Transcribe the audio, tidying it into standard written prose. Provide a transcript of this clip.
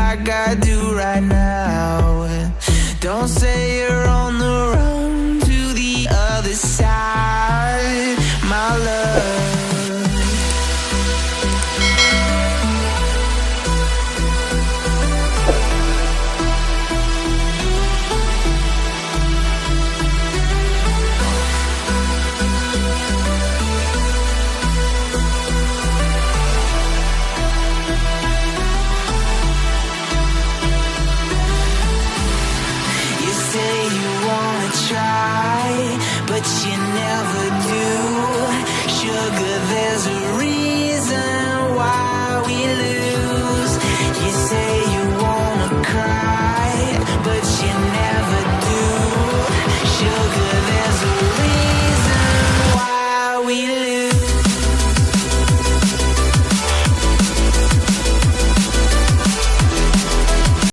like I do right now. Don't say you're on the road to the other side, my love. Try, but you never do. Sugar, there's a reason